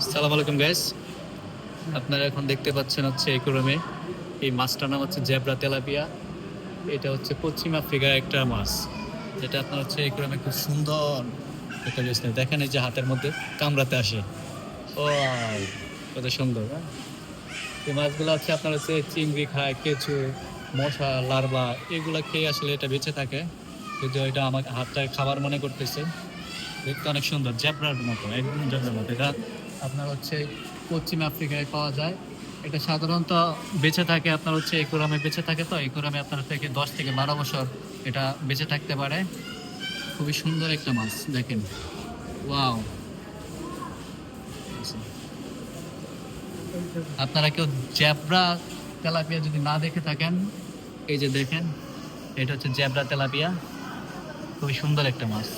আসসালামু আলাইকুম গাইস, আপনারা এখন দেখতে পাচ্ছেন হচ্ছে একুরিয়ামে এই মাছটার নাম হচ্ছে জেব্রা তেলাপিয়া। এটা হচ্ছে পশ্চিম আফ্রিকার একটা মাছ, যেটা আপনার হচ্ছে একুরিয়ামে খুব সুন্দর একটা জিনিস। দেখেন এই যে হাতের মধ্যে কামড়াতে আসে। ও কত সুন্দর, হ্যাঁ? এই মাছগুলো হচ্ছে আপনার হচ্ছে চিংড়ি খায়, কেঁচো, মশা, লার্ভা এগুলা খেয়ে আসলে এটা বেঁচে থাকে। যদিও এটা আমার হাতটা খাবার মনে করতেছে। দেখতে অনেক সুন্দর, জ্যাবরার মতো, একদম জ্যাবরার মতো। এটা আপনার হচ্ছে পশ্চিম আফ্রিকায় পাওয়া যায়। এটা সাধারণত বেঁচে থাকে আপনার হচ্ছে একুরামে বেঁচে থাকে, তো একুরামে আপনার থেকে 10 থেকে 12 বছর এটা বেঁচে থাকতে পারে। খুবই সুন্দর একটা মাছ, দেখেন। ওয়াও! আপনারা কেউ জ্যাবরা তেলাপিয়া যদি না দেখে থাকেন, এই যে দেখেন, এটা হচ্ছে জ্যাবরা তেলাপিয়া। খুবই সুন্দর একটা মাছ।